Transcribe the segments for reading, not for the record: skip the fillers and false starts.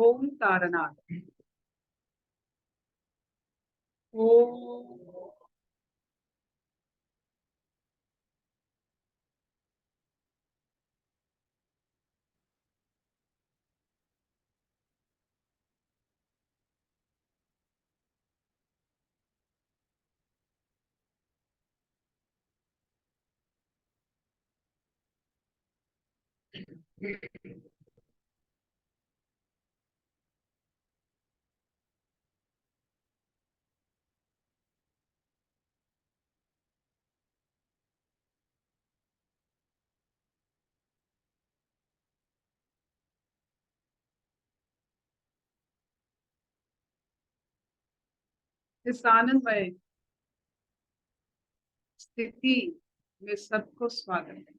ओम तारनाथ। ओम। इस आनंदमय स्थिति में सबको स्वागत है।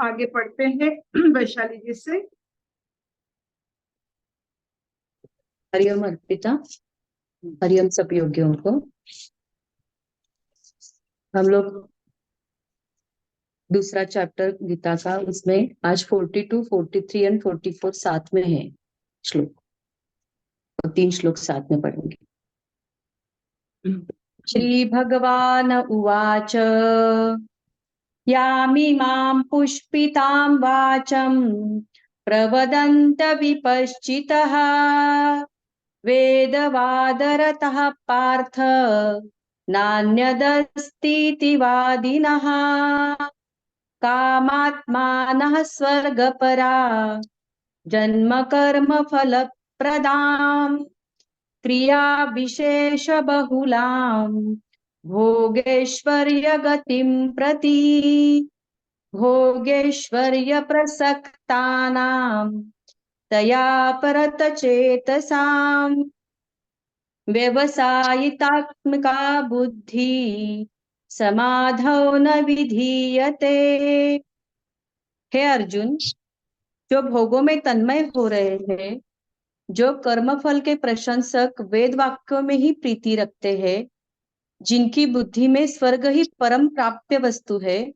आगे पढ़ते हैं वैशाली जी से। हरिओम अर्पिता, हरिओम सब योगियों को। हम लोग दूसरा चैप्टर गीता का, उसमें आज 42, 43 एंड 44 साथ में है श्लोक, और 3 श्लोक साथ में पढ़ेंगे। श्री भगवान उवाच यामिमां पुष्पितां वाचं प्रवदन्त विपश्चितः वेदवादरतः पार्थ नान्यदस्तीति वादिनः कामात्मानः स्वर्गपरा जन्म कर्म फलप्रदां क्रिया विशेष बहुलां भोगेश्वर्य गतिं प्रति भोगेश्वर्य प्रसक्तानां तया परतचेतसाम् व्यवसायितात्मिका बुद्धि समाधौ न विधीयते। हे अर्जुन, जो भोगों में तन्मय हो रहे हैं, जो कर्मफल के प्रशंसक वेद वाक्यों में ही प्रीति रखते हैं, जिनकी बुद्धि में स्वर्ग ही परम प्राप्य वस्तु है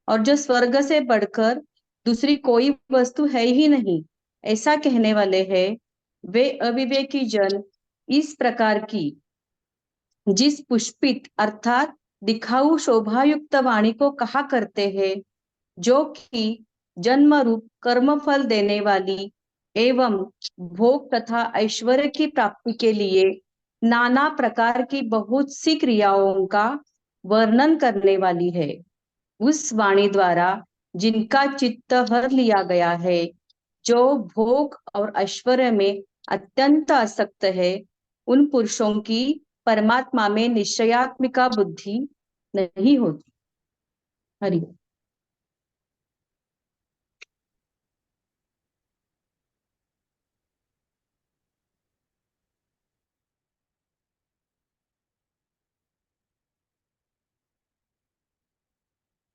और जो स्वर्ग से बढ़कर दूसरी कोई वस्तु है ही नहीं, ऐसा कहने वाले हैं, वे अविवेकी जन इस प्रकार की जिस पुष्पित अर्थात दिखाऊ शोभायुक्त वाणी को कहा करते हैं, जो कि जन्म रूप कर्म फल देने वाली एवं भोग तथा ऐश्वर्य की प्राप्ति के लिए नाना प्रकार की बहुत सी क्रियाओं का वर्णन करने वाली है, उस वाणी द्वारा जिनका चित्त हर लिया गया है, जो भोग और ऐश्वर्य में अत्यंत आसक्त है, उन पुरुषों की परमात्मा में निश्चयात्मिका बुद्धि नहीं होती। हरि।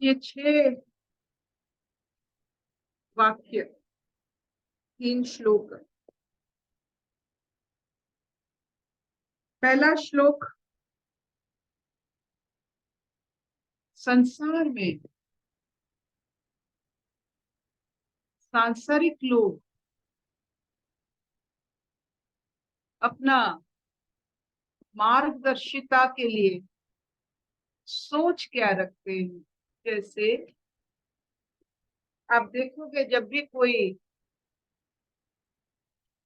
ये 6 वाक्य, 3 श्लोक। पहला श्लोक संसार में सांसारिक लोग अपना मार्गदर्शिता के लिए सोच क्या रखते हैं। जैसे आप देखोगे, जब भी कोई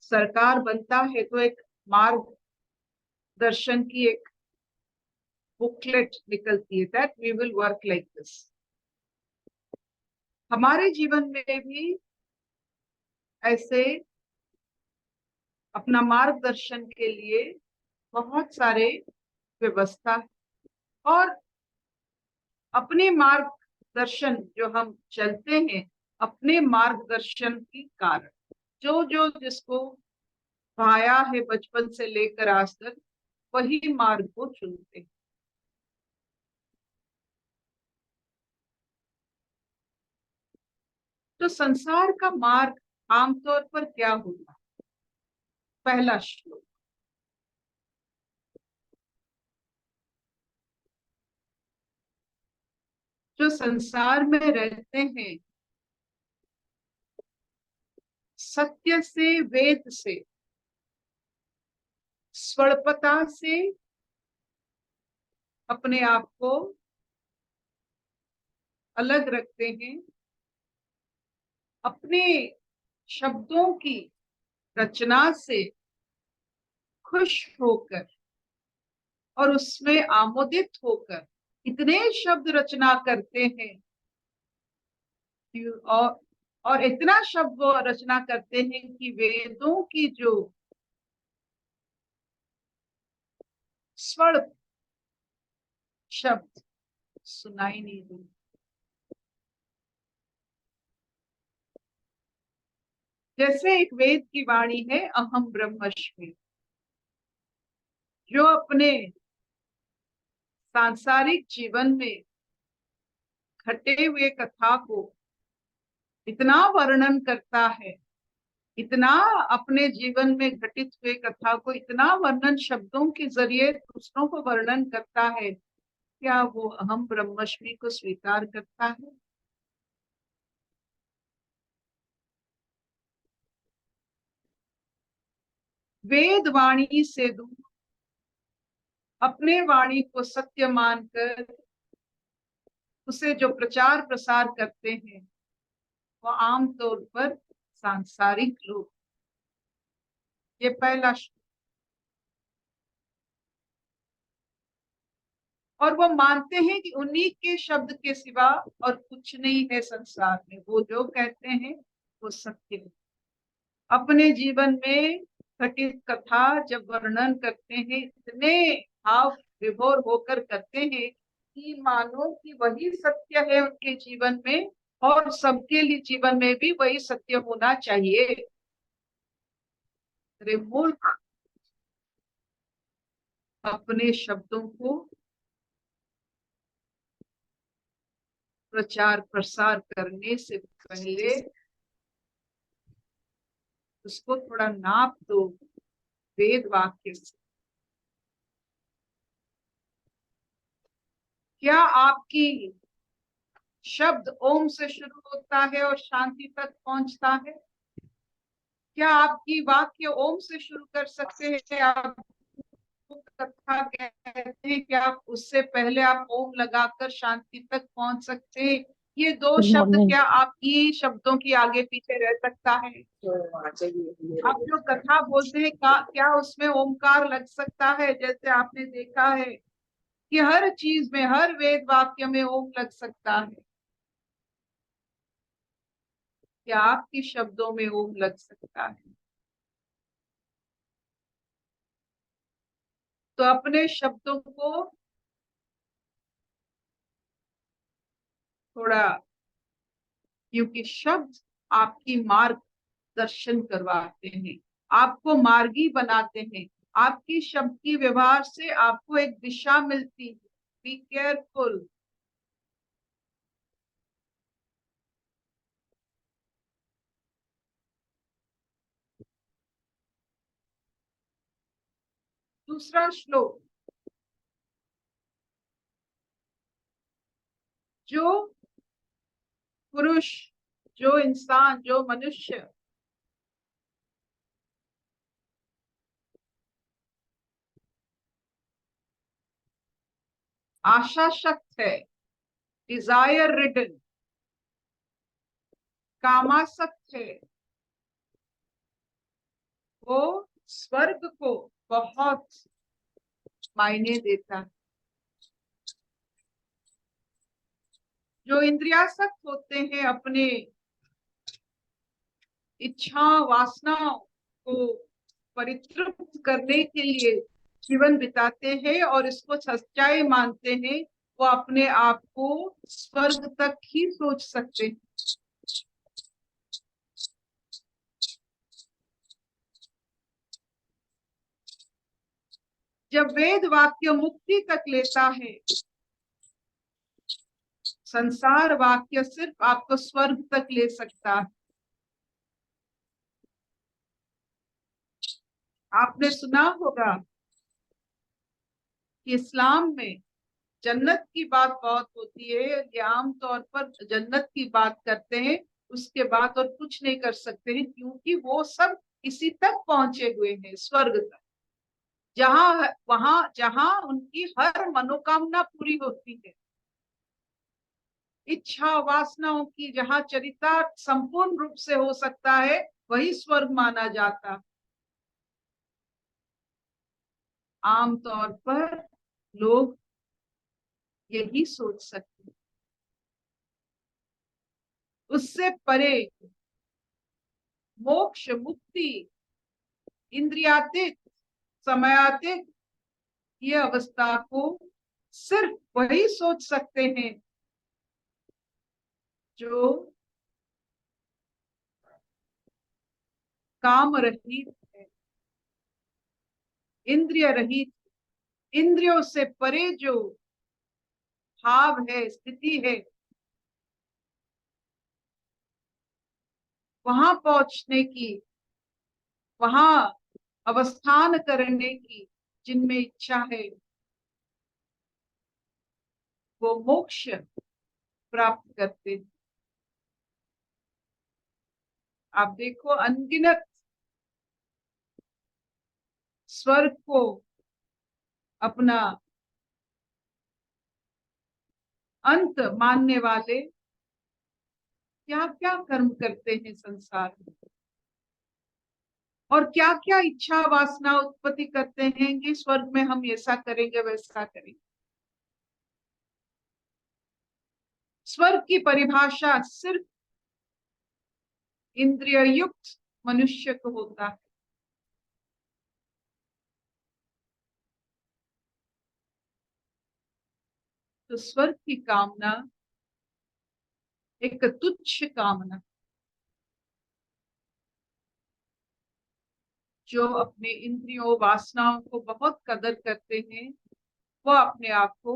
सरकार बनता है तो एक मार्गदर्शन की एक बुकलेट निकलती है, that we will work like this. हमारे जीवन में भी ऐसे अपना मार्गदर्शन के लिए बहुत सारे व्यवस्था है, और अपने मार्गदर्शन जो हम चलते हैं, अपने मार्गदर्शन के कारण जो जो जिसको पाया है बचपन से लेकर आज तक, वही मार्ग को चुनते हैं। तो संसार का मार्ग आमतौर पर क्या होता है? पहला श्लोक, जो संसार में रहते हैं, सत्य से, वेद से, स्वल्पता से अपने आप को अलग रखते हैं, अपने शब्दों की रचना से खुश होकर और उसमें आमोदित होकर इतने शब्द रचना करते हैं और इतना शब्द वो रचना करते हैं कि वेदों की जो स्वर शब्द सुनाई नहीं देते। जैसे एक वेद की वाणी है, अहम ब्रह्मस्मि, जो अपने सांसारिक जीवन में घटे हुए कथा को इतना वर्णन करता है, इतना अपने जीवन में घटित हुए कथा को इतना वर्णन शब्दों के जरिए दूसरों को वर्णन करता है, क्या वो अहम ब्रह्मस्मि को स्वीकार करता है? वेद वाणी से दूर अपने वाणी को सत्य मानकर उसे जो प्रचार प्रसार करते हैं, वो आमतौर पर सांसारिक लोग। ये पहला और वो मानते हैं कि उन्हीं के शब्द के सिवा और कुछ नहीं है संसार में, वो जो कहते हैं वो सत्य है। अपने जीवन में घटित कथा जब वर्णन करते हैं, इतने भाव विभोर होकर करते हैं कि मानो कि वही सत्य है उनके जीवन में, और सबके लिए जीवन में भी वही सत्य होना चाहिए। अरे मूर्ख, अपने शब्दों को प्रचार प्रसार करने से पहले उसको थोड़ा नाप दो वेद वाक्य से। क्या आपकी शब्द ओम से शुरू होता है और शांति तक पहुंचता है? क्या आपकी वाक्य ओम से शुरू कर सकते हैं? आप कथा कहते हैं कि आप उससे पहले आप ओम लगाकर शांति तक पहुंच सकते हैं? ये दो गुड शब्द मॉर्निंग। क्या आपकी शब्दों की आगे पीछे रह सकता है? आप जो कथा बोलते हैं क्या उसमें ओमकार लग सकता है? जैसे आपने देखा है कि हर चीज में, हर वेद वाक्य में ओम लग सकता है। क्या आपकी शब्दों में ओम लग सकता है? तो अपने शब्दों को थोड़ा, क्योंकि शब्द आपकी मार्गदर्शन करवाते हैं, आपको मार्गी बनाते हैं। आपकी शब्द की व्यवहार से आपको एक दिशा मिलती है। Be careful. दूसरा श्लोक, जो पुरुष, जो इंसान, जो मनुष्य आशाशक्त है, डिजायर रिडन, कामासक्त है, वो स्वर्ग को बहुत मायने देता है। जो इंद्रियासक्त होते हैं, अपने इच्छा वासनाओं को परितृप्त करने के लिए जीवन बिताते हैं और इसको सच्चाई मानते हैं, वो अपने आप को स्वर्ग तक ही सोच सकते हैं। जब वेद वाक्य मुक्ति तक लेता है, संसार वाक्य सिर्फ आपको स्वर्ग तक ले सकता है। आपने सुना होगा कि इस्लाम में जन्नत की बात बहुत होती है, ये आमतौर पर जन्नत की बात करते हैं, उसके बाद और कुछ नहीं कर सकते हैं, क्योंकि वो सब इसी तक पहुंचे हुए हैं, स्वर्ग तक, जहां उनकी हर मनोकामना पूरी होती है, इच्छा वासनाओं की जहां चरितार्थ संपूर्ण रूप से हो सकता है, वही स्वर्ग माना जाता। आमतौर पर लोग यही सोच सकते हैं। उससे परे मोक्ष, मुक्ति, इंद्रियातीत, समयातीत, ये अवस्था को सिर्फ वही सोच सकते हैं जो काम रहित है, इंद्रिय रहित, इंद्रियों से परे जो भाव है, स्थिति है, वहां पहुंचने की, वहां अवस्थान करने की जिनमें इच्छा है, वो मोक्ष प्राप्त करते हैं। आप देखो, अनगिनत स्वर्ग को अपना अंत मानने वाले क्या क्या कर्म करते हैं संसार में, और क्या क्या इच्छा वासना उत्पत्ति करते हैं कि स्वर्ग में हम ऐसा करेंगे, वैसा करेंगे। स्वर्ग की परिभाषा सिर्फ इंद्रिय युक्त मनुष्य को होता है। तो स्वर्ग की कामना एक तुच्छ कामना, जो अपने इंद्रियों वासनाओं को बहुत कदर करते हैं, वो अपने आप को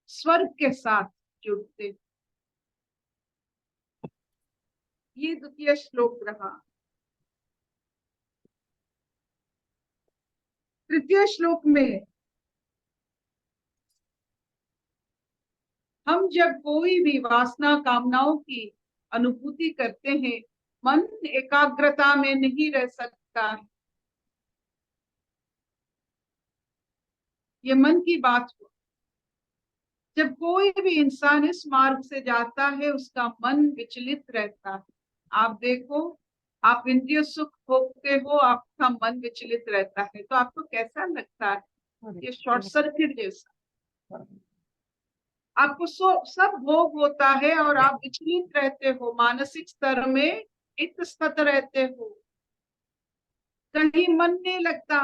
स्वर्ग के साथ जुड़ते हैं। ये द्वितीय श्लोक रहा। तृतीय श्लोक में हम जब कोई भी वासना कामनाओं की अनुभूति करते हैं, मन एकाग्रता में नहीं रह सकता है। ये मन की बात हो। जब कोई भी इंसान इस मार्ग से जाता है, उसका मन विचलित रहता है। आप देखो, आप इंद्रिय सुख भोगते हो, आपका मन विचलित रहता है, तो आपको कैसा लगता है? ये शॉर्ट सर्किट जैसा। आपको सब भोग होता है और आप विचलित रहते हो, मानसिक स्तर में इतस्तत रहते हो, कहीं मन नहीं लगता।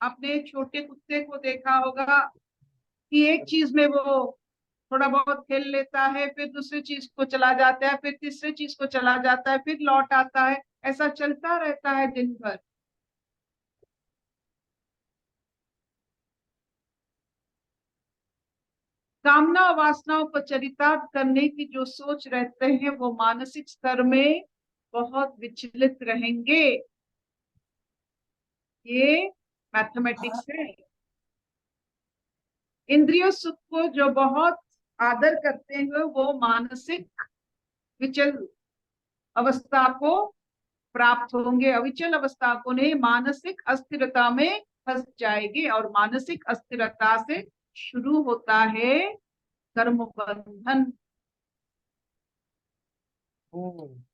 आपने छोटे कुत्ते को देखा होगा कि एक चीज में वो थोड़ा बहुत खेल लेता है, फिर दूसरी चीज को चला जाता है, फिर तीसरी चीज को चला जाता है, फिर लौट आता है, ऐसा चलता रहता है दिन भर। कामना वासनाओं को चरितार्थ करने की जो सोच रहते हैं, वो मानसिक स्तर में बहुत विचलित रहेंगे। ये मैथमेटिक्स है। इंद्रिय सुख को जो बहुत आदर करते हैं, वो मानसिक विचल अवस्था को प्राप्त होंगे, अविचल अवस्था को नहीं, मानसिक अस्थिरता में फंस जाएगी। और मानसिक अस्थिरता से शुरू होता है कर्म बंधन।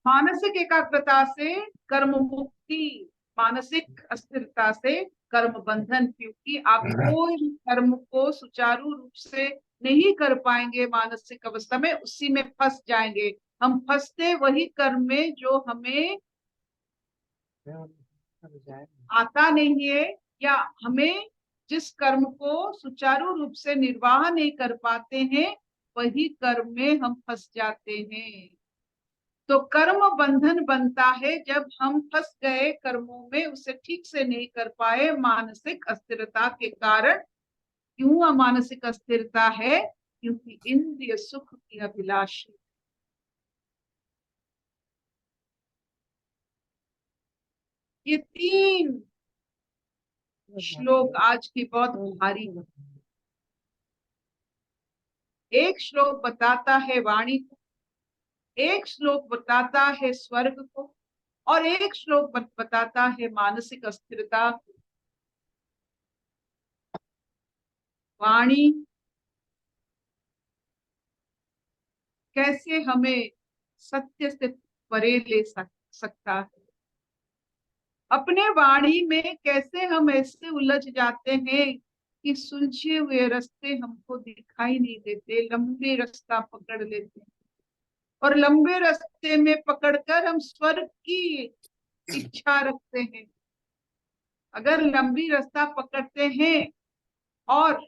मानसिक एकाग्रता से कर्म मुक्ति, मानसिक अस्थिरता से कर्म बंधन, क्योंकि आप कोई कर्म को सुचारू रूप से नहीं कर पाएंगे, मानसिक अवस्था में उसी में फंस जाएंगे। हम फंसते वही कर्म में जो हमें आता नहीं है, या हमें जिस कर्म को सुचारू रूप से निर्वाह नहीं कर पाते हैं, वही कर्म में हम फंस जाते हैं। तो कर्म बंधन बनता है जब हम फंस गए कर्मों में, उसे ठीक से नहीं कर पाए मानसिक अस्थिरता के कारण। क्यों मानसिक अस्थिरता है? क्योंकि इंद्रिय सुख की अभिलाषी। ये 3 श्लोक आज की बहुत भारी। एक श्लोक बताता है वाणी को, एक श्लोक बताता है स्वर्ग को, और एक श्लोक बताता है मानसिक अस्थिरता को। वाणी कैसे हमें सत्य से परे ले सकता है, अपने वाणी में कैसे हम ऐसे उलझ जाते हैं कि सुलझे हुए रास्ते हमको दिखाई नहीं देते, लंबे रास्ता पकड़ लेते हैं, और लंबे रास्ते में पकड़कर हम स्वर्ग की इच्छा रखते हैं। अगर लंबी रास्ता पकड़ते हैं और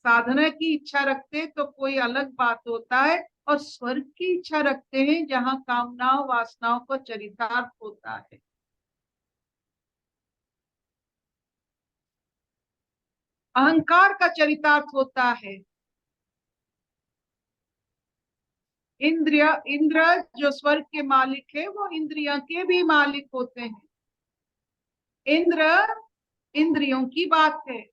साधना की इच्छा रखते तो कोई अलग बात होता है, और स्वर्ग की इच्छा रखते हैं जहाँ कामनाओं वासनाओं का चरितार्थ होता है। अहंकार का चरितार्थ होता है। इंद्र जो स्वर्ग के मालिक है, वो इंद्रिया के भी मालिक होते हैं। इंद्र इंद्रियों की बात है।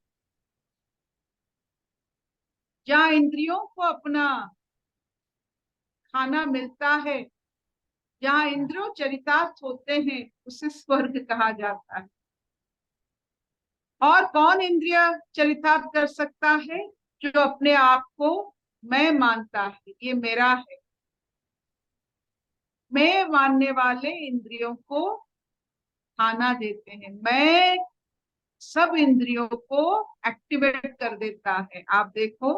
जहाँ इंद्रियों को अपना खाना मिलता है, जहाँ इंद्रियों चरितार्थ होते हैं, उसे स्वर्ग कहा जाता है। और कौन इंद्रिय चरितार्थ कर सकता है? जो अपने आप को मैं मानता है, ये मेरा है। मैं मानने वाले इंद्रियों को खाना देते हैं। मैं सब इंद्रियों को एक्टिवेट कर देता है। आप देखो,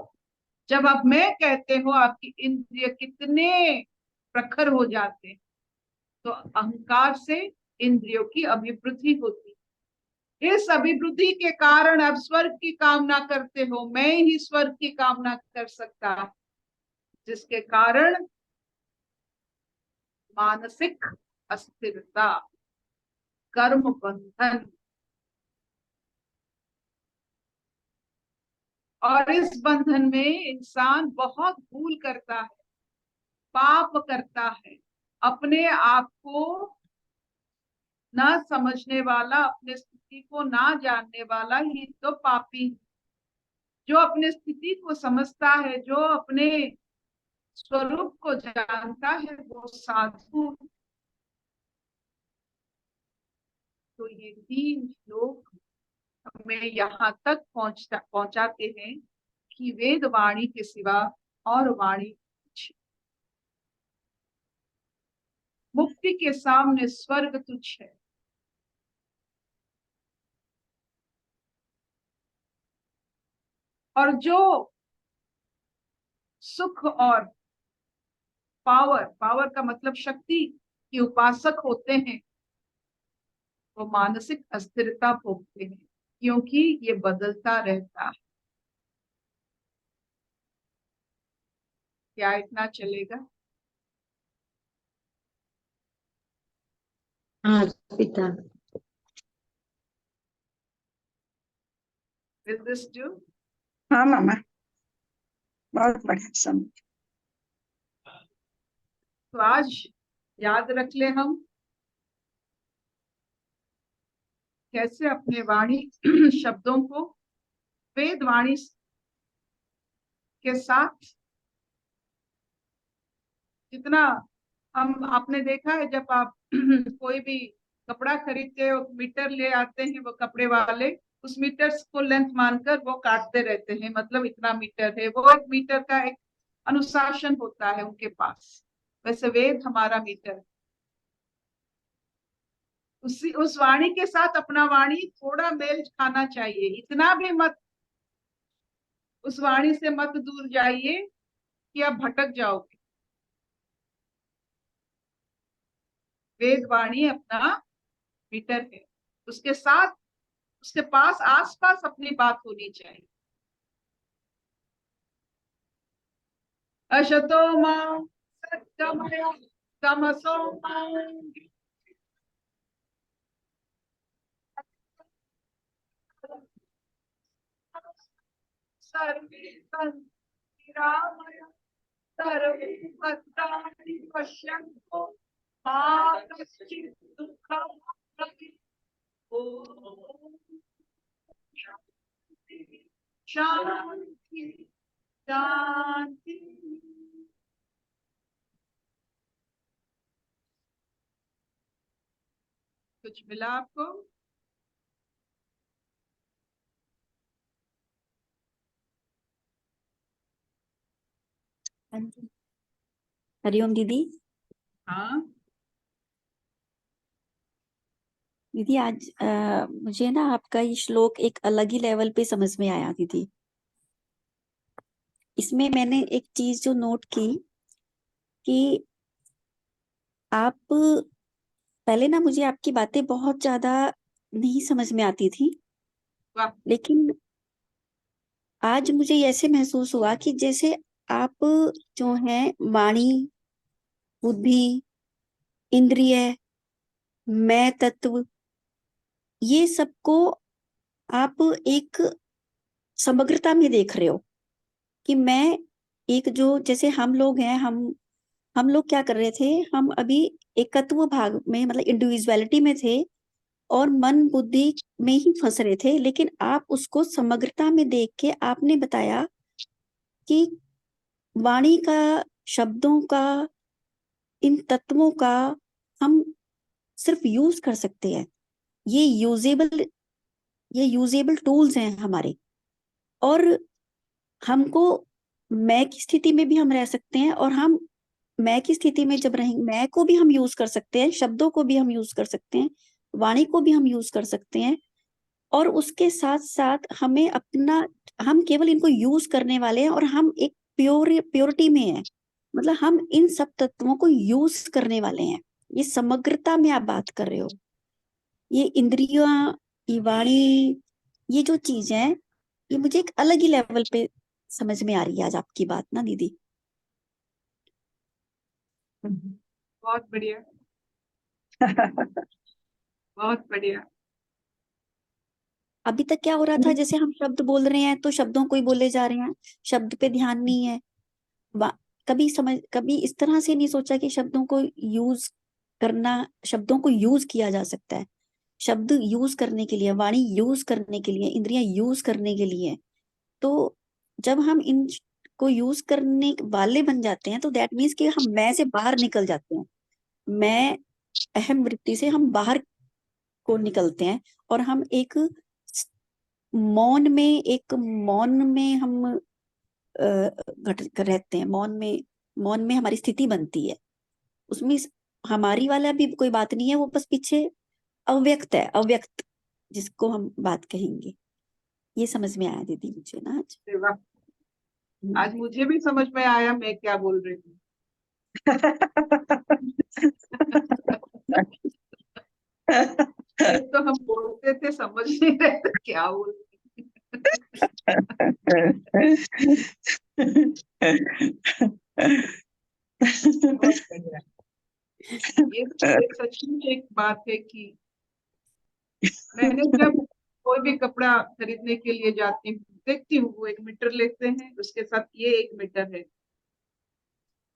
जब आप मैं कहते हो, आपकी इंद्रिय कितने प्रखर हो जाते हैं। तो अहंकार से इंद्रियों की अभिवृद्धि होती है। इस अभिवृद्धि के कारण आप स्वर्ग की कामना करते हो। मैं ही स्वर्ग की कामना कर सकता, जिसके कारण मानसिक अस्थिरता, कर्म बंधन, और इस बंधन में इंसान बहुत भूल करता है, पाप करता है। अपने आप को ना समझने वाला, अपने स्थिति को ना जानने वाला ही तो पापी है। जो अपने स्थिति को समझता है, जो अपने स्वरूप को जानता है, वो साधु। तो ये 3 श्लोक हमें यहाँ तक पहुंचाते हैं कि वेद वाणी के सिवा और वाणी तुच्छ। मुक्ति के सामने स्वर्ग तुच्छ है। और जो सुख और पावर, पावर का मतलब शक्ति के उपासक होते हैं, वो मानसिक अस्थिरता भोगते हैं, क्योंकि ये बदलता रहता है। क्या इतना चलेगा? हाँ पिता। Will this do? हाँ मामा, बहुत बढ़िया समझ। तो आज याद रख ले हम कैसे अपने वाणी शब्दों को वेद वाणी के साथ, जितना हम, आपने देखा है जब आप कोई भी कपड़ा खरीदते हो, मीटर ले आते हैं वो कपड़े वाले, उस मीटर को लेंथ मानकर वो काटते रहते हैं, मतलब इतना मीटर है। वो एक मीटर का एक अनुशासन होता है उनके पास। वैसे वेद हमारा मीटर है। उस वाणी के साथ अपना वाणी थोड़ा मेल खाना चाहिए, इतना भी मत, उस वाणी से मत दूर जाइए कि आप भटक जाओगे। वेद वाणी अपना मीटर है, उसके साथ, उसके पास आसपास अपनी बात होनी चाहिए। अशतो मां सत्कमया तमसो सर्वे संतिरामय सर्वे भद्राणि पश्यन्तु मा कश्चित् दुःखं भवेत्। ओम शांति शांति शांति। कुछ मिला आपको? हाँ जी। हरिओम दीदी। हाँ दीदी आज मुझे ना आपका ये श्लोक एक अलग ही लेवल पे समझ में आया दीदी। इसमें मैंने एक चीज जो नोट की कि आप पहले ना मुझे आपकी बातें बहुत ज्यादा नहीं समझ में आती थी, वाह लेकिन आज मुझे ऐसे महसूस हुआ कि जैसे आप जो हैं वाणी, बुद्धि, इंद्रिय, मैं तत्व, ये सबको आप एक समग्रता में देख रहे हो कि मैं एक जो जैसे हम लोग हैं, हम लोग क्या कर रहे थे, हम अभी एकत्व भाग में मतलब इंडिविजुअलिटी में थे और मन बुद्धि में ही फंस रहे थे, लेकिन आप उसको समग्रता में देख के आपने बताया कि वाणी का, शब्दों का, इन तत्वों का हम सिर्फ यूज कर सकते हैं। ये यूजेबल ये यूजेबल टूल्स हैं हमारे, और हमको मैं की स्थिति में भी हम रह सकते हैं, और हम मैं की स्थिति में जब रहेंगे, मैं को भी हम यूज कर सकते हैं, शब्दों को भी हम यूज कर सकते हैं, वाणी को भी हम यूज कर सकते हैं, और उसके साथ साथ हमें अपना, हम केवल इनको यूज करने वाले हैं और हम एक प्योरिटी में है, मतलब हम इन सब तत्वों को यूज करने वाले हैं। ये समग्रता में आप बात कर रहे हो, ये इंद्रियां, ये वाणी, ये जो चीज है, ये मुझे एक अलग ही लेवल पे समझ में आ रही है आज आपकी बात ना दीदी। बहुत बढ़िया बहुत बढ़िया। अभी तक क्या हो रहा था, जैसे हम शब्द बोल रहे हैं तो शब्दों को ही बोले जा रहे हैं, शब्द पे ध्यान नहीं है। कभी इस तरह से नहीं सोचा कि शब्दों को यूज करना, शब्दों को यूज किया जा सकता है, शब्द यूज करने के लिए, वाणी यूज करने के लिए, इंद्रियां यूज करने के लिए। तो जब हम इन को यूज करने वाले बन जाते हैं तो दैट मीन्स कि हम मैं से बाहर निकल जाते हैं, मैं अहम वृत्ति से हम बाहर को निकलते हैं, और हम एक मौन में हम घट कर रहते हैं, मौन में हमारी स्थिति बनती है। उसमें हमारी वाला भी कोई बात नहीं है, वो बस पीछे अव्यक्त है, अव्यक्त जिसको हम बात कहेंगे। ये समझ में आया दीदी मुझे ना आज। अरे वाह, आज मुझे भी समझ में आया मैं क्या बोल रही हूँ। ये तो हम बोलते थे समझ नहीं रहे थे क्या बोल बहुत बढ़िया। ये सचमुच एक बात है कि मैंने जब कोई भी कपड़ा खरीदने के लिए जाती हूँ, देखती हूँ वो 1 मीटर लेते हैं, उसके साथ ये 1 मीटर है,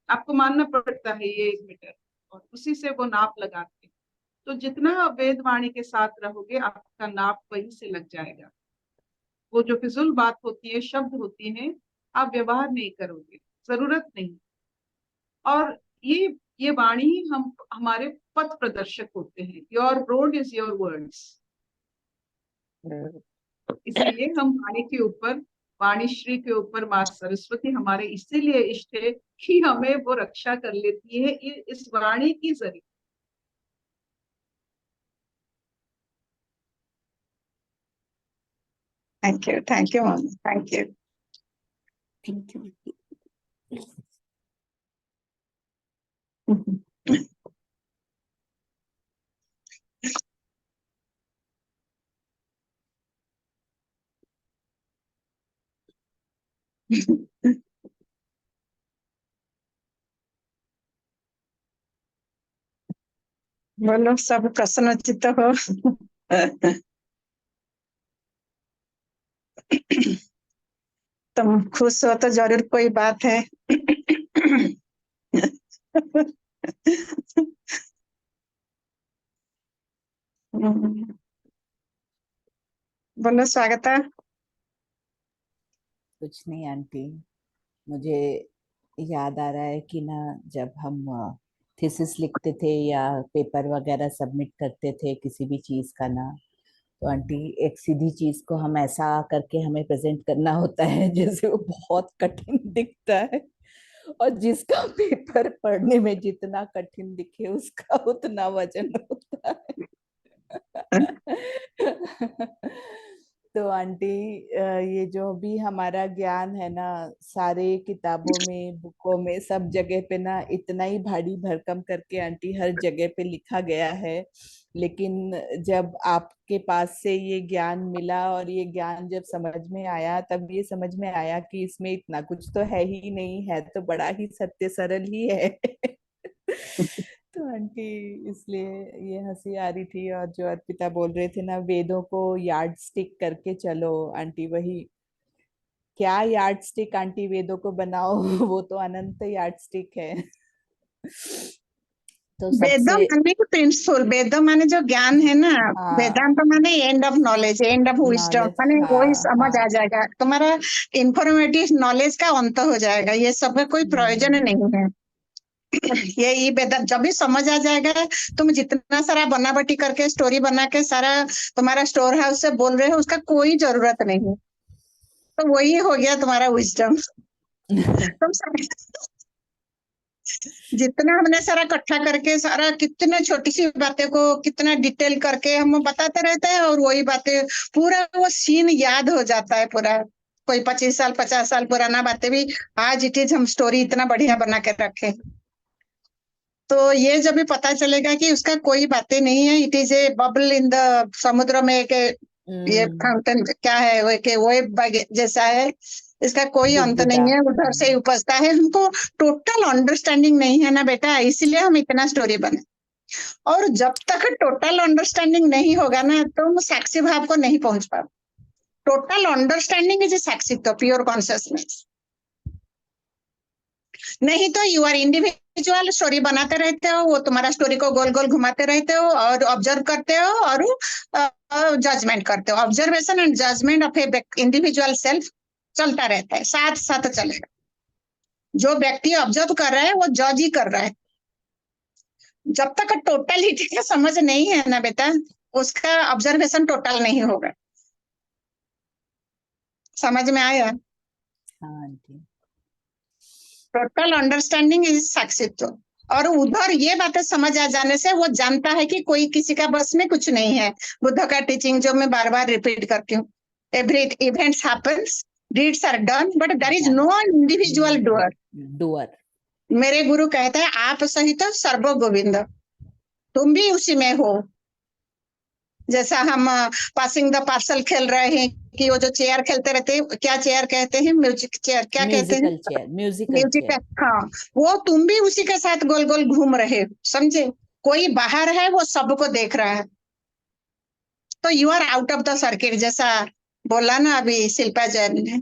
आपको मानना पड़ता है ये 1 मीटर, और उसी से वो नाप लगाते हैं। तो जितना वेद वाणी के साथ रहोगे आपका नाप वहीं से लग जाएगा। वो जो फिजूल बात होती है, शब्द होती है, आप व्यवहार नहीं करोगे, जरूरत नहीं। और ये वाणी ही हम हमारे पथ प्रदर्शक होते हैं। Your road is your words. इसीलिए हम वाणी के ऊपर, वाणी श्री के ऊपर माँ सरस्वती हमारे इसीलिए इष्ट है कि हमें वो रक्षा कर लेती है इस वाणी की जरिए। Thank you mummy, thank you. Thank you. बोलो सब प्रसन्नचित्त हो। तुम खुश हो तो जरूर कोई बात है। बोलो स्वागता। कुछ नहीं आंटी, मुझे याद आ रहा है कि ना, जब हम थीसिस लिखते थे या पेपर वगैरह सबमिट करते थे किसी भी चीज का ना, तो आंटी एक सीधी चीज को हम ऐसा करके हमें प्रेजेंट करना होता है जैसे वो बहुत कठिन दिखता है, और जिसका पेपर पढ़ने में जितना कठिन दिखे उसका उतना वजन होता है। तो आंटी, ये जो भी हमारा ज्ञान है ना, सारे किताबों में, बुकों में, सब जगह पे ना इतना ही भारी भरकम करके आंटी हर जगह पे लिखा गया है। लेकिन जब आपके पास से ये ज्ञान मिला और ये ज्ञान जब समझ में आया, तब ये समझ में आया कि इसमें इतना कुछ तो है ही नहीं, है तो बड़ा ही सत्य सरल ही है। तो आंटी, इसलिए ये हंसी आ रही थी। और जो अर्पिता बोल रहे थे ना, वेदों को यार्ड स्टिक करके चलो, आंटी वही, क्या यार्ड स्टिक आंटी, वेदों को बनाओ। वो तो अनंत यार्ड स्टिक है। तो वेदम सबसे, माने प्रिंसिपल, वेदम माने जो ज्ञान है ना, हाँ, वेदांत माने end of knowledge, end of wisdom, knowledge, माने वही हाँ समझ आ हाँ। जाएगा तुम्हारा। इंफॉर्मेटिव नॉलेज का अंत हो जाएगा, ये सब का कोई प्रयोजन हम्म, नहीं है। ये वेदांत जब भी समझ आ जाएगा, तुम जितना सारा बनावटी करके स्टोरी बना के सारा तुम्हारा स्टोर हाउस से बोल रहे हो, उसका कोई जरूरत नहीं है। तो वही हो गया तुम्हारा विजडम। तुम जितना हमने सारा इकट्ठा करके सारा कितना छोटी सी बातें को कितना डिटेल करके हम बताते रहते हैं, और वही बातें पूरा वो सीन याद हो जाता है पूरा। कोई 25 साल 50 साल पुराना बातें भी आज इट इज हम स्टोरी इतना बढ़िया बना के रखे। तो ये जब भी पता चलेगा कि उसका कोई बातें नहीं है, it is a bubble in the समुद्र में एक ये हम्म, फाउंटेन क्या है, वो के वेब जैसा है, इसका कोई अंत बुदबुदा, नहीं है, उधर से ही उपजता है। हमको टोटल अंडरस्टैंडिंग नहीं है ना बेटा, इसलिए हम इतना स्टोरी बने। और जब तक टोटल अंडरस्टैंडिंग नहीं होगा ना, तो हम साक्षी भाव को नहीं पहुंच पाओ। टोटल अंडरस्टैंडिंग इज साक्षी, तो प्योर कॉन्शियसनेस। नहीं तो यू आर इंडिविजुअल स्टोरी बनाते रहते हो, वो तुम्हारा स्टोरी को गोल गोल घुमाते रहते हो और ऑब्जर्व करते हो और जजमेंट करते हो। Observation and judgement of a individual self चलता रहता है, साथ साथ चलेगा। जो व्यक्ति ऑब्जर्व कर रहा है वो जज ही कर रहा है। जब तक टोटलिटी का समझ नहीं है ना बेटा, उसका ऑब्जर्वेशन टोटल नहीं होगा। समझ में आया? हाँ आंटी। टोटल अंडरस्टैंडिंग इज साक्षित्व। और उधर ये बातें समझ आ जाने से वो जानता है कि कोई किसी का बस में कुछ नहीं है। बुद्ध का टीचिंग जो मैं बार बार रिपीट करती हूँ, every events happens, deeds are done, but there is no individual doer. Doer. मेरे गुरु कहते हैं आप सहित सर्व गोविंद, तुम भी उसी में हो। जैसा हम पासिंग द पार्सल खेल रहे हैं, कि वो जो चेयर खेलते रहते हैं, क्या चेयर कहते हैं, म्यूजिक चेयर क्या कहते हैं, musical chair, musical music. Chair. हाँ, वो तुम भी उसी के साथ गोल गोल घूम रहे हो, समझे? कोई बाहर है, वो सबको देख रहा है। तो you are out of the circuit, जैसा बोला ना अभी शिल्पा जैन ने।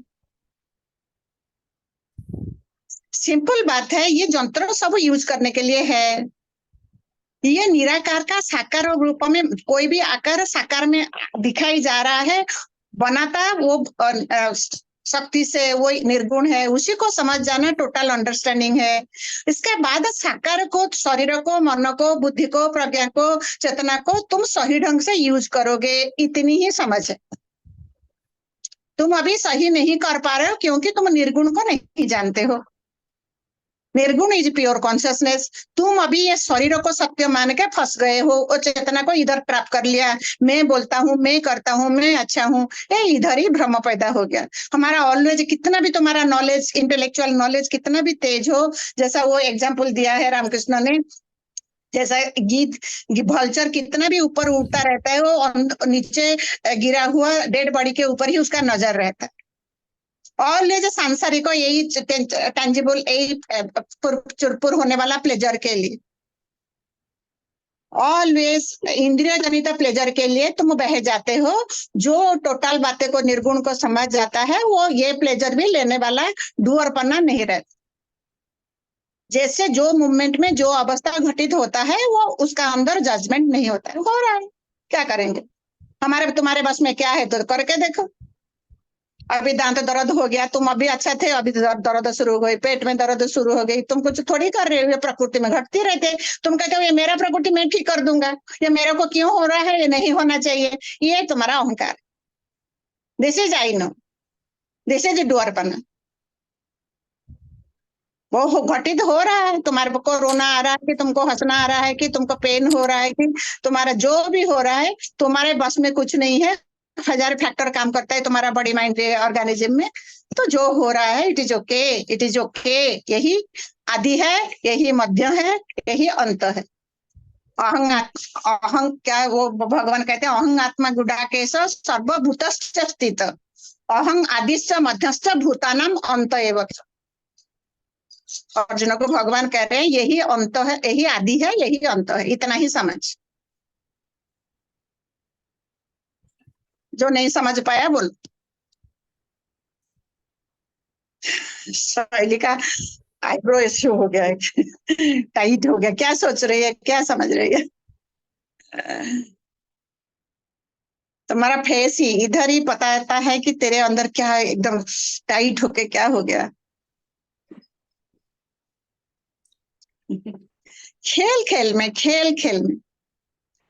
सिंपल बात है, ये यंत्र सब यूज करने के लिए है। ये निराकार का साकार रूप में कोई भी आकार साकार में दिखाई जा रहा है, बनाता वो शक्ति से, वो निर्गुण है, उसी को समझ जाना टोटल अंडरस्टैंडिंग है। इसके बाद साकार को, शरीर को, मन को, बुद्धि को, प्रज्ञा को, चेतना को तुम सही ढंग से यूज करोगे, इतनी ही समझ है। तुम अभी सही नहीं कर पा रहे हो क्योंकि तुम निर्गुण को नहीं जानते हो। निर्गुण इज प्योर कॉन्शियसनेस। तुम अभी ये शरीर को सत्य मान के फंस गए हो, और चेतना को इधर प्राप्त कर लिया। मैं बोलता हूँ, मैं करता हूँ, मैं अच्छा हूँ, ये इधर ही भ्रम पैदा हो गया। हमारा ऑलवेज कितना भी तुम्हारा नॉलेज, इंटेलेक्चुअल नॉलेज कितना भी तेज हो, जैसा वो एग्जाम्पल दिया है रामकृष्ण ने, जैसा गीत भल्चर कितना भी ऊपर उड़ता रहता है, वो नीचे गिरा हुआ डेड बॉडी के ऊपर ही उसका नजर रहता है। ऑलवेज सांसारिक को यही टेंजिबल, यही चुरपुर होने वाला प्लेजर के लिए। ऑलवेज इंद्रिय जनित प्लेजर के लिए तुम बह जाते हो। जो टोटल बातें को निर्गुण को समझ जाता है वो ये प्लेजर भी लेने वाला डूअरपना नहीं रहता। जैसे जो मूवमेंट में जो अवस्था घटित होता है वो उसका अंदर जजमेंट नहीं होता है, हो रहा है, क्या करेंगे, हमारे तुम्हारे बस में क्या है तो करके देखो। अभी दांत दर्द हो गया, तुम अभी अच्छा थे, अभी दर्द शुरू हो गई, पेट में दर्द शुरू हो गई, तुम कुछ थोड़ी कर रहे हो, ये प्रकृति में घटती रहती है। तुम कहते हो ये मेरा प्रकृति मैं ठीक कर दूंगा, ये मेरे को क्यों हो रहा है, ये नहीं होना चाहिए, ये तुम्हारा अहंकार। This is I know, this is डुअरपना। वो घटित हो रहा है, तुम्हारे को रोना आ रहा है कि तुमको हंसना आ रहा है कि तुमको पेन हो रहा है कि तुम्हारा जो भी हो रहा है, तुम्हारे बस में कुछ नहीं है। 1000 फैक्टर काम करता है तुम्हारा बॉडी माइंड ऑर्गेनिज्म में। तो जो हो रहा है it is okay, it is okay. यही आदि है, यही मध्य है, यही अंत है। अहं क्या है, वो भगवान कहते हैं अहं आत्मा गुडाकेश सर्वभूतश्च स्थित अहं आदिश्च मध्यश्च भूतानाम अंत एव। अर्जुन को भगवान कह रहे हैं यही अंत है, यही आदि है, यही अंत है, इतना ही समझ। जो नहीं समझ पाया बोल। शैली का आईब्रो इश्यू हो गया है, टाइट हो गया, क्या सोच रही है, क्या समझ रही है। तुम्हारा फेस ही इधर ही बताता है कि तेरे अंदर क्या है, एकदम टाइट होके क्या हो गया। खेल खेल में, खेल खेल में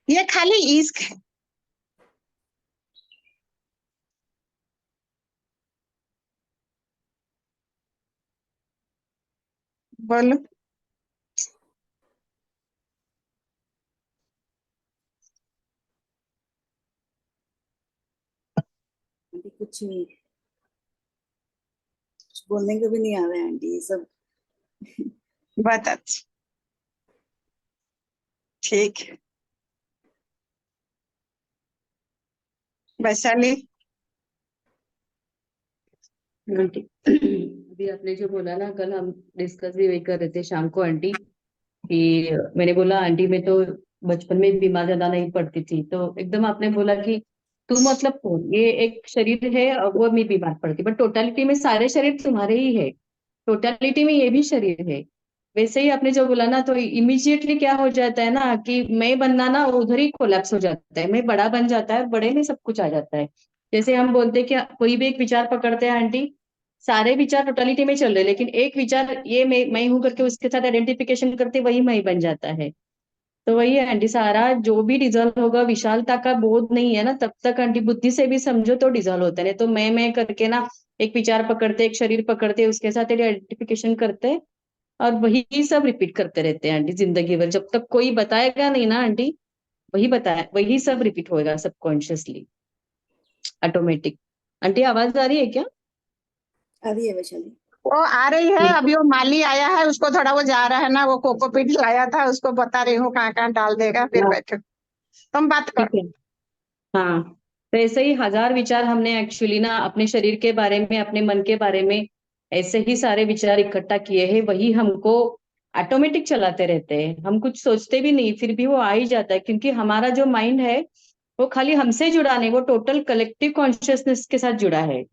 ये खाली इश्क है। बोलो। आंटी कुछ बोलने को भी नहीं आ रहा है आंटी, ये सब। बहुत अच्छा, ठीक है। वैशाली। आंटी अभी आपने जो बोला ना, कल हम डिस्कस भी वही कर रहे थे शाम को आंटी, कि मैंने बोला आंटी मैं तो बचपन में बीमार ज्यादा नहीं पड़ती थी, तो एकदम आपने बोला कि तू मतलब कौन, ये एक शरीर है और वो मैं बीमार पड़ती, बट टोटालिटी में सारे शरीर तुम्हारे ही है, टोटालिटी में ये भी शरीर है। वैसे ही आपने जो बोला ना, तो इमिजिएटली क्या हो जाता है ना कि मैं बनना ना उधर ही कोलैप्स हो जाता है, मैं बड़ा बन जाता है, बड़े में सब कुछ आ जाता है। जैसे हम बोलते हैं कि कोई भी एक विचार पकड़ते हैं आंटी, सारे विचार टोटलिटी में चल रहे, लेकिन एक विचार ये मैं हूं करके उसके साथ आइडेंटिफिकेशन करते वही मैं बन जाता है। तो वही है आंटी, सारा जो भी डिजॉल्व होगा, विशालता का बोध नहीं है ना तब तक आंटी, बुद्धि से भी समझो तो डिजॉल्व होता है, नहीं तो मैं करके ना एक विचार पकड़ते, एक शरीर पकड़ते, उसके साथ आइडेंटिफिकेशन करते और वही सब रिपीट करते रहते हैं आंटी जिंदगी भर, जब तक कोई बताएगा नहीं ना आंटी, वही बताया वही सब रिपीट होएगा सबकॉन्शियसली, ऑटोमेटिक। आंटी आवाज आ रही है क्या? आ रही है वैशाली? वो आ रही है, अभी वो माली आया है, उसको थोड़ा वो जा रहा है ना, वो कोकोपीट लाया था, उसको बता रही हूँ कहाँ कहाँ डाल देगा, फिर बैठो तुम बात ठीक करो। है। हाँ, तो ऐसे ही हजार विचार हमने एक्चुअली ना अपने शरीर के बारे में, अपने मन के बारे में, ऐसे ही सारे विचार इकट्ठा किए हैं, वही हमको ऑटोमेटिक चलाते रहते हैं, हम कुछ सोचते भी नहीं फिर भी वो आ ही जाता है, क्योंकि हमारा जो माइंड है वो खाली हमसे जुड़ा नहीं, वो टोटल कलेक्टिव कॉन्शियसनेस के साथ जुड़ा है।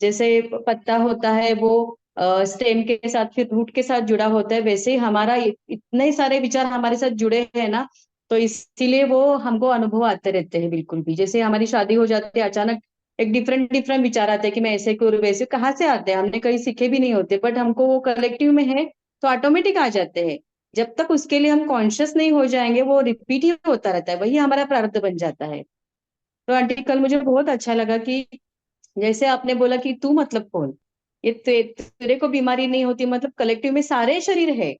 जैसे पत्ता होता है वो स्टेम के साथ फिर रूट के साथ जुड़ा होता है, वैसे ही हमारा इतने सारे विचार हमारे साथ जुड़े हैं ना, तो इसीलिए वो हमको अनुभव आते रहते हैं बिल्कुल भी। जैसे हमारी शादी हो जाती है, अचानक एक डिफरेंट डिफरेंट विचार आते हैं कि मैं ऐसे करूँ वैसे, कहाँ से आते हैं, हमने कहीं सीखे भी नहीं होते, बट हमको वो कलेक्टिव में है तो ऑटोमेटिक आ जाते हैं। जब तक उसके लिए हम कॉन्शियस नहीं हो जाएंगे वो रिपीट ही होता रहता है, वही हमारा प्रारब्ध बन जाता है। तो आंटी कल मुझे बहुत अच्छा लगा कि जैसे आपने बोला कि तू मतलब कौन, ये तेरे को बीमारी नहीं होती, मतलब कलेक्टिव में सारे शरीर है,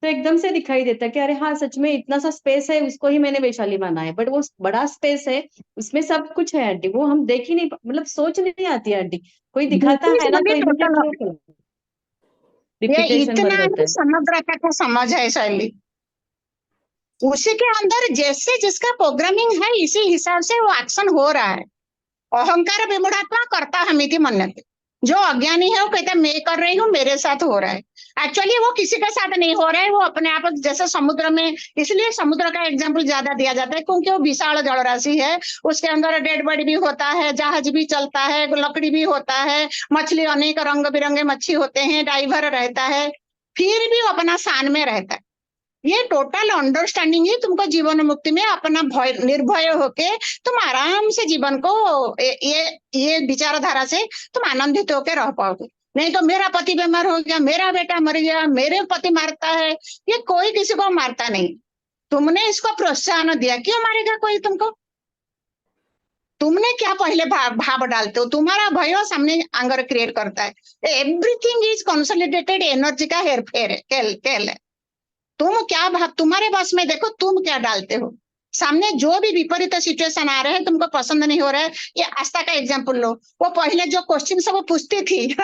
तो एकदम से दिखाई देता है कि अरे हाँ सच में इतना सा स्पेस है, उसको ही मैंने वैशाली माना है, बट वो बड़ा स्पेस है, उसमें सब कुछ है आंटी, वो हम देख ही नहीं, मतलब सोच नहीं आती है आंटी, कोई दिखाता दिस है इज ना तो ओनली इमीडिएट टोटल, वो ये रिपीटेशन इतना बंद होता ही है। समुद्र का समझ है शैली। उसी के अंदर जैसे जिसका प्रोग्रामिंग है इसी हिसाब से वो एक्शन हो रहा है। अहंकार विमूढ़ात्मा करता हमिति मन्यते। जो अज्ञानी है वो कहता है मैं कर रही हूँ, मेरे साथ हो रहा है। एक्चुअली वो किसी के साथ नहीं हो रहा है, वो अपने आप, जैसे समुद्र में, इसलिए समुद्र का एग्जाम्पल ज्यादा दिया जाता है क्योंकि वो विशाल जल राशि है, उसके अंदर डेड बॉडी भी होता है, जहाज भी चलता है, लकड़ी भी होता है, मछली अनेक रंग बिरंगे मच्छी होते हैं, डाइवर रहता है, फिर भी वो अपना शान में रहता है। ये टोटल अंडरस्टैंडिंग ही तुमको जीवन मुक्ति में अपना भय निर्भय होके तुम आराम से जीवन को ये विचारधारा से तुम आनंदित होके रह पाओगे। नहीं तो मेरा पति बीमार हो गया, मेरा बेटा मर गया, मेरे पति मारता है, ये कोई किसी को मारता नहीं। तुमने इसको प्रोत्साहन दिया, क्यों मारेगा कोई तुमको? तुमने क्या पहले भाव डालते हो, तुम्हारा भय सामने एंगर क्रिएट करता है। एवरीथिंग इज कंसोलिडेटेड एनर्जी का हेरफेर है, खेल है। तुम क्या भाव, तुम्हारे बस में, देखो तुम क्या डालते हो सामने। जो भी विपरीत सिचुएशन आ रहे हैं, तुमको पसंद नहीं हो रहा है, ये आस्था का एग्जाम्पल लो। वो पहले जो क्वेश्चन सब पूछती थी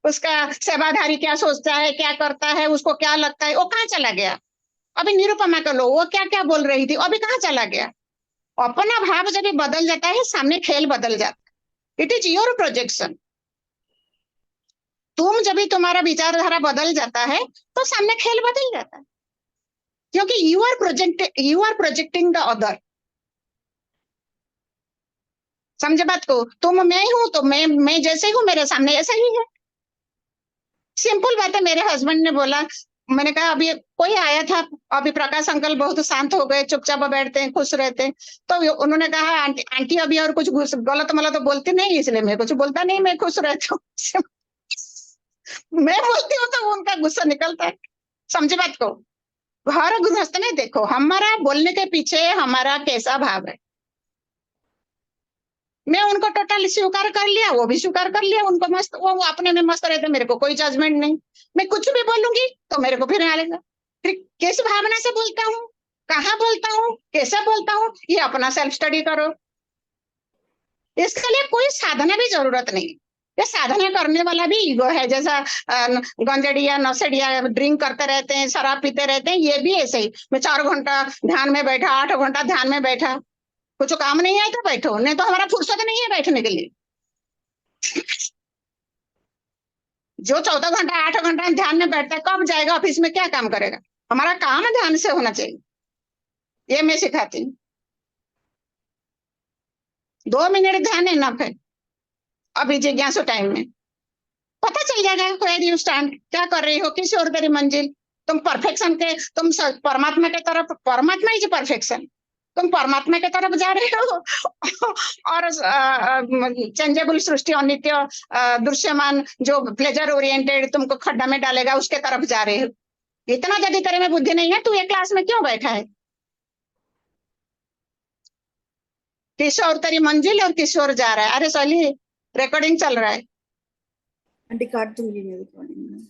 उसका सेवाधारी क्या सोचता है, क्या करता है, उसको क्या लगता है, वो कहाँ चला गया? अभी निरुपमा को लो, वो क्या क्या बोल रही थी, अभी कहाँ चला गया? अपना भाव जब बदल जाता है, सामने खेल बदल जाता है। It is your projection. तुम जब भी तुम्हारा विचारधारा बदल जाता है तो सामने खेल बदल जाता है, क्योंकि you are projecting the other. समझे बात को? तुम मैं हूं तो मैं जैसे हूं, मेरे सामने ऐसा ही है। सिंपल बात है। मेरे हस्बैंड ने बोला, मैंने कहा अभी कोई आया था, अभी प्रकाश अंकल बहुत शांत हो गए, चुपचाप बैठते हैं, खुश रहते हैं। तो उन्होंने कहा आंटी अभी और कुछ गलत मतलब तो बोलती नहीं, इसलिए मैं कुछ बोलता नहीं, मैं खुश रहती हूँ। मैं बोलती हूँ तो उनका गुस्सा निकलता है। समझे बात को? हर गृहस्थ में देखो, हमारा बोलने के पीछे हमारा कैसा भाव है। मैं उनको टोटल स्वीकार कर लिया, वो भी स्वीकार कर लिया, उनको मस्त, वो अपने में मस्त रहते, मेरे को कोई जजमेंट नहीं। मैं कुछ भी बोलूंगी तो मेरे को फिर आएगा, फिर किस भावना से बोलता हूँ, कहाँ बोलता हूँ, कैसे बोलता हूँ, ये अपना सेल्फ स्टडी करो। इसके लिए कोई साधना भी जरूरत नहीं। ये साधना करने वाला भी ईगो है, जैसा गंजड़िया नशेड़िया ड्रिंक करते रहते हैं, शराब पीते रहते हैं, ये भी ऐसे ही। मैं 4 घंटा ध्यान में बैठा, 8 घंटा ध्यान में बैठा, कुछ काम नहीं है तो बैठो, नहीं तो हमारा फुर्सत नहीं है बैठने के लिए। जो 14 घंटा 8 घंटा ध्यान में बैठता है, कब जाएगा ऑफिस में, क्या काम करेगा? हमारा काम ध्यान से होना चाहिए, ये मैं सिखाती हूँ। 2 मिनट ध्यान है ना, फिर अभी जिज्ञासु टाइम में पता चल जाएगा वेयर यू स्टैंड, क्या कर रही हो, किस ओर तेरी मंजिल। तुम परफेक्शन के, तुम परमात्मा के तरफ, परमात्मा इज परफेक्शन, तुम परमात्मा के तरफ जा रहे हो और चेंजेबल सृष्टि, अनित्य दृश्यमान जो प्लेजर ओरिएंटेड तुमको खड्डा में डालेगा, उसके तरफ जा रहे हो। इतना यदि तेरे में बुद्धि नहीं है, तू ये क्लास में क्यों बैठा है? किस ओर तेरी मंजिल और किस ओर जा रहा है? अरे सॉली, रिकॉर्डिंग चल रहा है। आंटी काट दूंगी मैं रिकॉर्डिंग में।